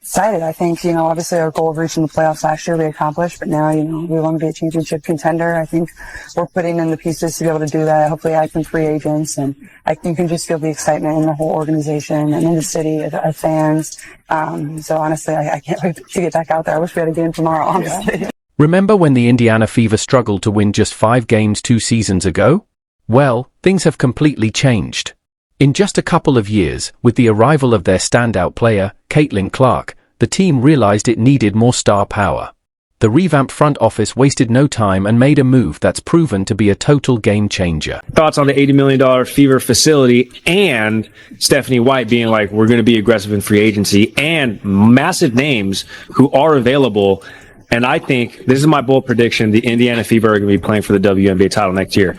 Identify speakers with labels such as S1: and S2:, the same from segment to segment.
S1: Excited. I think, obviously our goal of reaching the playoffs last year we accomplished, but now, we want to be a championship contender. I think we're putting in the pieces to be able to do that. Hopefully add some free agents, and you can just feel the excitement in the whole organization and in the city of fans. So honestly, I can't wait to get back out there. I wish we had a game tomorrow, honestly.
S2: Remember when the Indiana Fever struggled to win just 5 games 2 seasons ago? Well, things have completely changed. In just a couple of years, with the arrival of their standout player, Caitlin Clark, the team realized it needed more star power. The revamped front office wasted no time and made a move that's proven to be a total game changer.
S3: Thoughts on the $80 million Fever facility and Stephanie White being like, we're going to be aggressive in free agency, and massive names who are available. And I think, this is my bold prediction, the Indiana Fever are going to be playing for the WNBA title next year.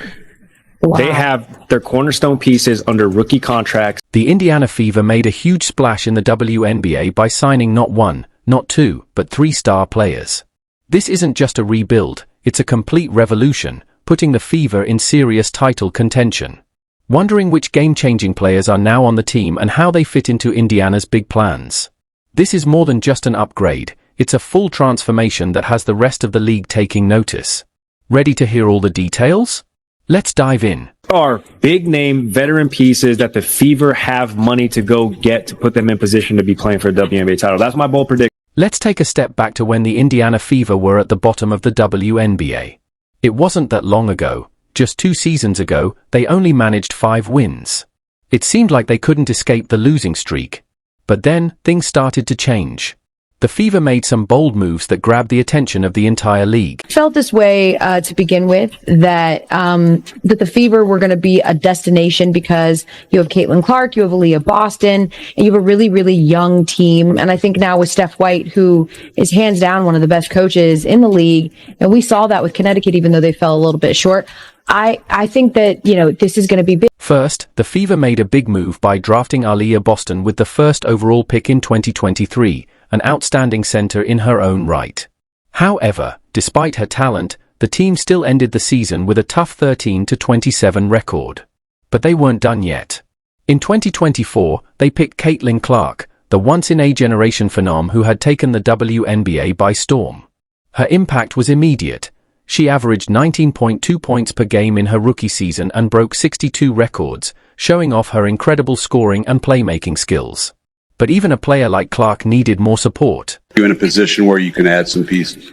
S3: Wow. They have their cornerstone pieces under rookie contracts.
S2: The Indiana Fever made a huge splash in the WNBA by signing not 1, not 2, but 3 star players. This isn't just a rebuild, it's a complete revolution, putting the Fever in serious title contention. Wondering which game-changing players are now on the team and how they fit into Indiana's big plans. This is more than just an upgrade, it's a full transformation that has the rest of the league taking notice. Ready to hear all the details? Let's dive in.
S3: Are big name veteran pieces that the Fever have money to go get to put them in position to be playing for a WNBA title. That's my bold prediction.
S2: Let's take a step back to when the Indiana Fever were at the bottom of the WNBA. It wasn't that long ago. Just 2 seasons ago, they only managed 5 wins. It seemed like they couldn't escape the losing streak. But then, things started to change. The Fever made some bold moves that grabbed the attention of the entire league.
S4: Felt this way to begin with, that the Fever were going to be a destination because you have Caitlin Clark, you have Aaliyah Boston, and you have a really, really young team. And I think now with Steph White, who is hands down one of the best coaches in the league, and we saw that with Connecticut, even though they fell a little bit short. I think that, this is going to be big.
S2: First, the Fever made a big move by drafting Aaliyah Boston with the first overall pick in 2023, an outstanding center in her own right. However, despite her talent, the team still ended the season with a tough 13-27 record. But they weren't done yet. In 2024, they picked Caitlin Clark, the once-in-a-generation phenom who had taken the WNBA by storm. Her impact was immediate. She averaged 19.2 points per game in her rookie season and broke 62 records, showing off her incredible scoring and playmaking skills. But even a player like Clark needed more support.
S5: You're in a position where you can add some pieces.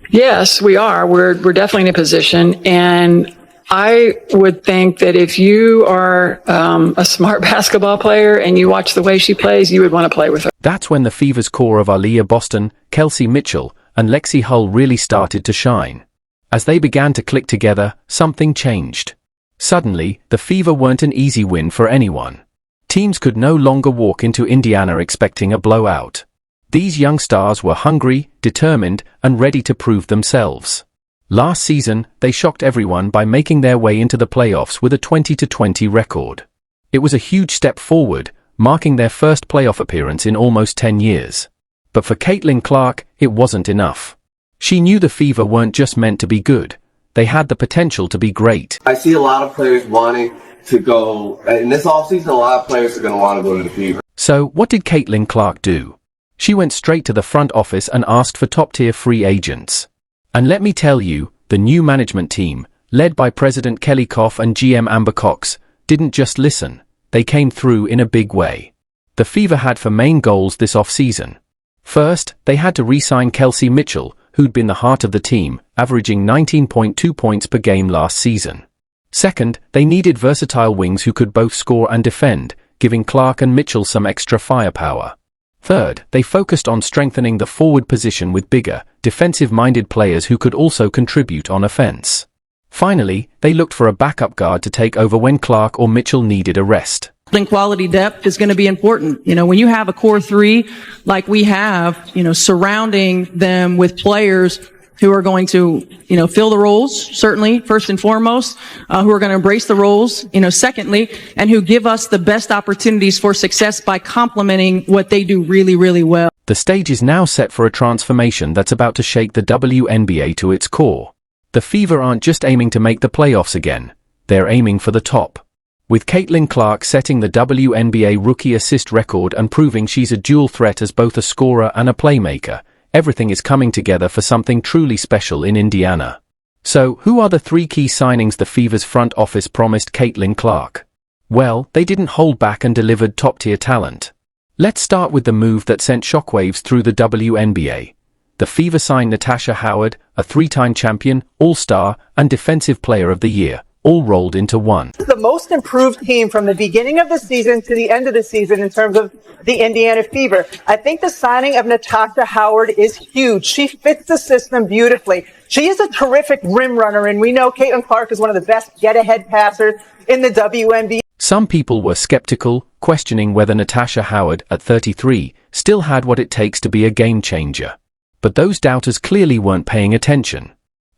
S6: Yes, we are. We're definitely in a position. And I would think that if you are a smart basketball player and you watch the way she plays, you would want to play with her.
S2: That's when the Fever's core of Aaliyah Boston, Kelsey Mitchell, and Lexi Hull really started to shine. As they began to click together, something changed. Suddenly, the Fever weren't an easy win for anyone. Teams could no longer walk into Indiana expecting a blowout. These young stars were hungry, determined, and ready to prove themselves. Last season, they shocked everyone by making their way into the playoffs with a 20-20 record. It was a huge step forward, marking their first playoff appearance in almost 10 years. But for Caitlin Clark, it wasn't enough. She knew the Fever weren't just meant to be good. They had the potential to be great.
S7: I see a lot of players wanting to go, in this offseason, a lot of players are going to want to go to the Fever.
S2: So, what did Caitlin Clark do? She went straight to the front office and asked for top-tier free agents. And let me tell you, the new management team, led by President Kelly Koff and GM Amber Cox, didn't just listen. They came through in a big way. The Fever had 4 main goals this offseason. First, they had to re-sign Kelsey Mitchell, who'd been the heart of the team, averaging 19.2 points per game last season. Second, they needed versatile wings who could both score and defend, giving Clark and Mitchell some extra firepower. Third, they focused on strengthening the forward position with bigger, defensive-minded players who could also contribute on offense. Finally, they looked for a backup guard to take over when Clark or Mitchell needed a rest.
S8: Quality depth is going to be important. When you have a core 3 like we have, surrounding them with players who are going to, fill the roles, certainly, first and foremost, who are going to embrace the roles, secondly, and who give us the best opportunities for success by complementing what they do really, really well.
S2: The stage is now set for a transformation that's about to shake the WNBA to its core. The Fever aren't just aiming to make the playoffs again. They're aiming for the top. With Caitlin Clark setting the WNBA rookie assist record and proving she's a dual threat as both a scorer and a playmaker, everything is coming together for something truly special in Indiana. So, who are the three key signings the Fever's front office promised Caitlin Clark? Well, they didn't hold back and delivered top-tier talent. Let's start with the move that sent shockwaves through the WNBA. The Fever signed Natasha Howard, a three-time champion, all-star, and defensive player of the year, all rolled into one.
S9: The most improved team from the beginning of the season to the end of the season in terms of the Indiana Fever. I think the signing of Natasha Howard is huge. She fits the system beautifully. She is a terrific rim runner, and we know Caitlin Clark is one of the best get-ahead passers in the WNBA.
S2: Some people were skeptical, questioning whether Natasha Howard, at 33, still had what it takes to be a game-changer. But those doubters clearly weren't paying attention.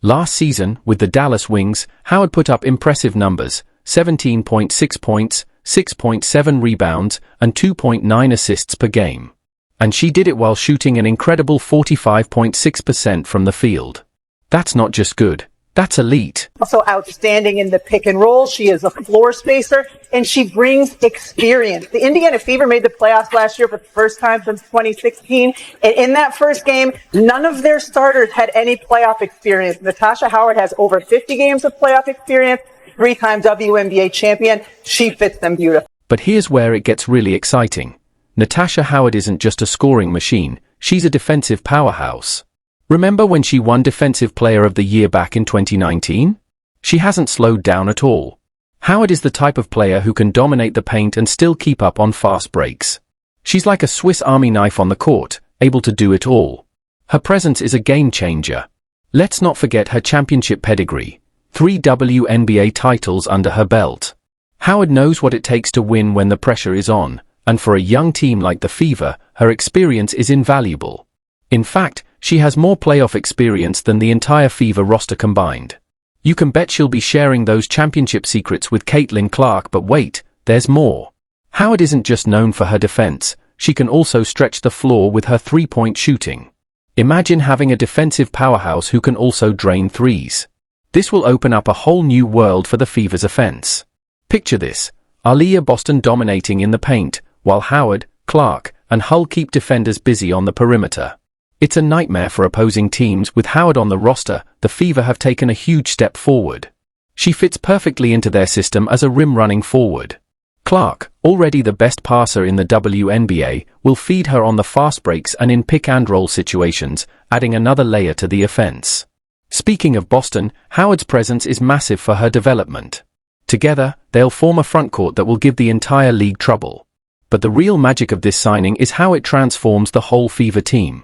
S2: Last season, with the Dallas Wings, Howard put up impressive numbers: 17.6 points, 6.7 rebounds, and 2.9 assists per game. And she did it while shooting an incredible 45.6% from the field. That's not just good, that's elite.
S9: Also outstanding in the pick and roll. She is a floor spacer, and she brings experience. The Indiana Fever made the playoffs last year for the first time since 2016. And in that first game, none of their starters had any playoff experience. Natasha Howard has over 50 games of playoff experience, three-time WNBA champion. She fits them beautifully.
S2: But here's where it gets really exciting. Natasha Howard isn't just a scoring machine, she's a defensive powerhouse. Remember when she won Defensive Player of the Year back in 2019? She hasn't slowed down at all. Howard is the type of player who can dominate the paint and still keep up on fast breaks. She's like a Swiss Army knife on the court, able to do it all. Her presence is a game changer. Let's not forget her championship pedigree. 3 WNBA titles under her belt. Howard knows what it takes to win when the pressure is on, and for a young team like the Fever, her experience is invaluable. In fact, she has more playoff experience than the entire Fever roster combined. You can bet she'll be sharing those championship secrets with Caitlin Clark, but wait, there's more. Howard isn't just known for her defense, she can also stretch the floor with her three-point shooting. Imagine having a defensive powerhouse who can also drain threes. This will open up a whole new world for the Fever's offense. Picture this, Aaliyah Boston dominating in the paint, while Howard, Clark, and Hull keep defenders busy on the perimeter. It's a nightmare for opposing teams. With Howard on the roster, the Fever have taken a huge step forward. She fits perfectly into their system as a rim-running forward. Clark, already the best passer in the WNBA, will feed her on the fast breaks and in pick-and-roll situations, adding another layer to the offense. Speaking of Boston, Howard's presence is massive for her development. Together, they'll form a frontcourt that will give the entire league trouble. But the real magic of this signing is how it transforms the whole Fever team.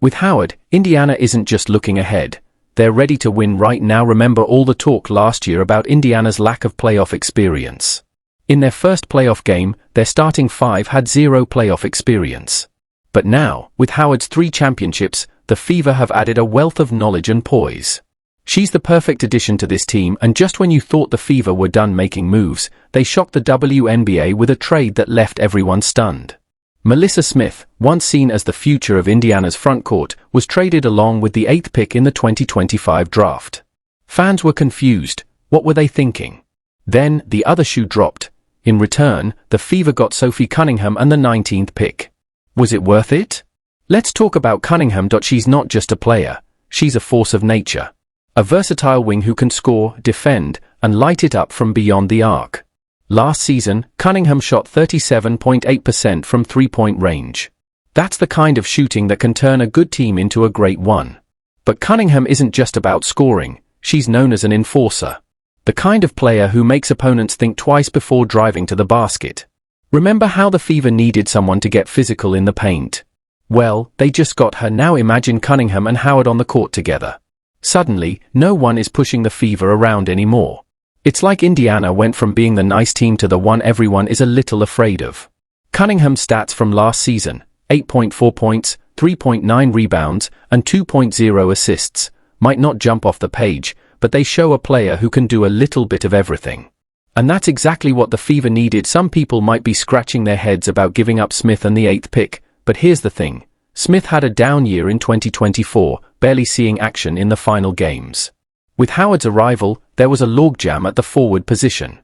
S2: With Howard, Indiana isn't just looking ahead. They're ready to win right now. Remember all the talk last year about Indiana's lack of playoff experience. In their first playoff game, their starting 5 had 0 playoff experience. But now, with Howard's 3 championships, the Fever have added a wealth of knowledge and poise. She's the perfect addition to this team, and just when you thought the Fever were done making moves, they shocked the WNBA with a trade that left everyone stunned. Melissa Smith, once seen as the future of Indiana's frontcourt, was traded along with the 8th pick in the 2025 draft. Fans were confused. What were they thinking? Then, the other shoe dropped. In return, the Fever got Sophie Cunningham and the 19th pick. Was it worth it? Let's talk about Cunningham. She's not just a player, she's a force of nature. A versatile wing who can score, defend, and light it up from beyond the arc. Last season, Cunningham shot 37.8% from three-point range. That's the kind of shooting that can turn a good team into a great one. But Cunningham isn't just about scoring, she's known as an enforcer. The kind of player who makes opponents think twice before driving to the basket. Remember how the Fever needed someone to get physical in the paint? Well, they just got her. Now imagine Cunningham and Howard on the court together. Suddenly, no one is pushing the Fever around anymore. It's like Indiana went from being the nice team to the one everyone is a little afraid of. Cunningham's stats from last season, 8.4 points, 3.9 rebounds, and 2.0 assists, might not jump off the page, but they show a player who can do a little bit of everything. And that's exactly what the Fever needed. Some people might be scratching their heads about giving up Smith and the 8th pick, but here's the thing. Smith had a down year in 2024, barely seeing action in the final games. With Howard's arrival, there was a logjam at the forward position.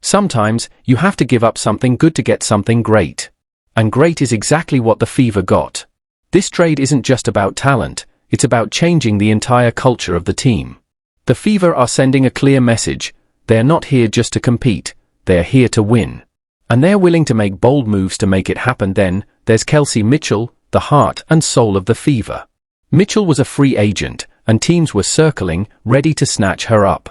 S2: Sometimes, you have to give up something good to get something great. And great is exactly what the Fever got. This trade isn't just about talent, it's about changing the entire culture of the team. The Fever are sending a clear message: they're not here just to compete, they're here to win. And they're willing to make bold moves to make it happen. Then, there's Kelsey Mitchell, the heart and soul of the Fever. Mitchell was a free agent, and teams were circling, ready to snatch her up.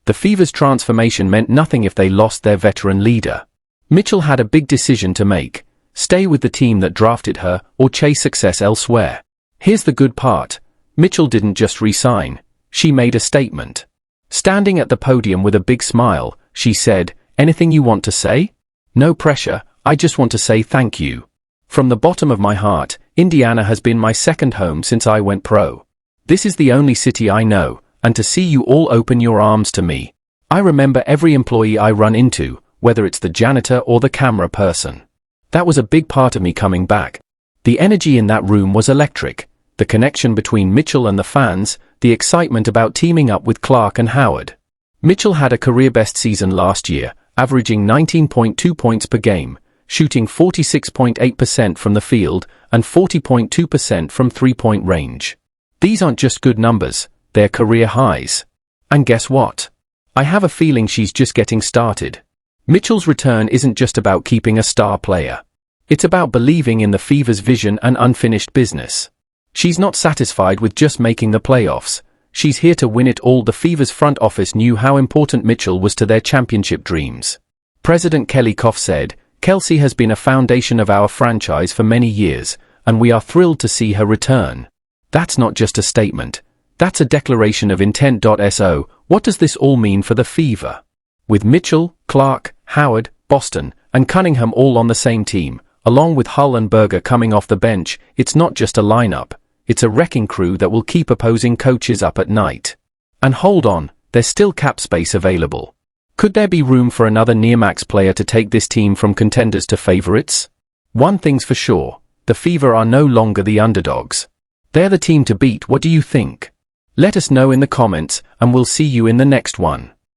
S2: The Fever's transformation meant nothing if they lost their veteran leader. Mitchell had a big decision to make: stay with the team that drafted her, or chase success elsewhere. Here's the good part: Mitchell didn't just resign, she made a statement. Standing at the podium with a big smile, she said, "Anything you want to say? No pressure, I just want to say thank you. From the bottom of my heart, Indiana has been my second home since I went pro. This is the only city I know, and to see you all open your arms to me. I remember every employee I run into, whether it's the janitor or the camera person. That was a big part of me coming back." The energy in that room was electric. The connection between Mitchell and the fans, the excitement about teaming up with Clark and Howard. Mitchell had a career-best season last year, averaging 19.2 points per game, shooting 46.8% from the field and 40.2% from three-point range. These aren't just good numbers, they're career highs. And guess what? I have a feeling she's just getting started. Mitchell's return isn't just about keeping a star player. It's about believing in the Fever's vision and unfinished business. She's not satisfied with just making the playoffs. She's here to win it all. The Fever's front office knew how important Mitchell was to their championship dreams. President Kelly Koff said, "Kelsey has been a foundation of our franchise for many years, and we are thrilled to see her return." That's not just a statement. That's a declaration of intent. So, what does this all mean for the Fever? With Mitchell, Clark, Howard, Boston, and Cunningham all on the same team, along with Hull and Berger coming off the bench, it's not just a lineup. It's a wrecking crew that will keep opposing coaches up at night. And hold on, there's still cap space available. Could there be room for another near-max player to take this team from contenders to favorites? One thing's for sure, the Fever are no longer the underdogs. They're the team to beat. What do you think? Let us know in the comments, and we'll see you in the next one.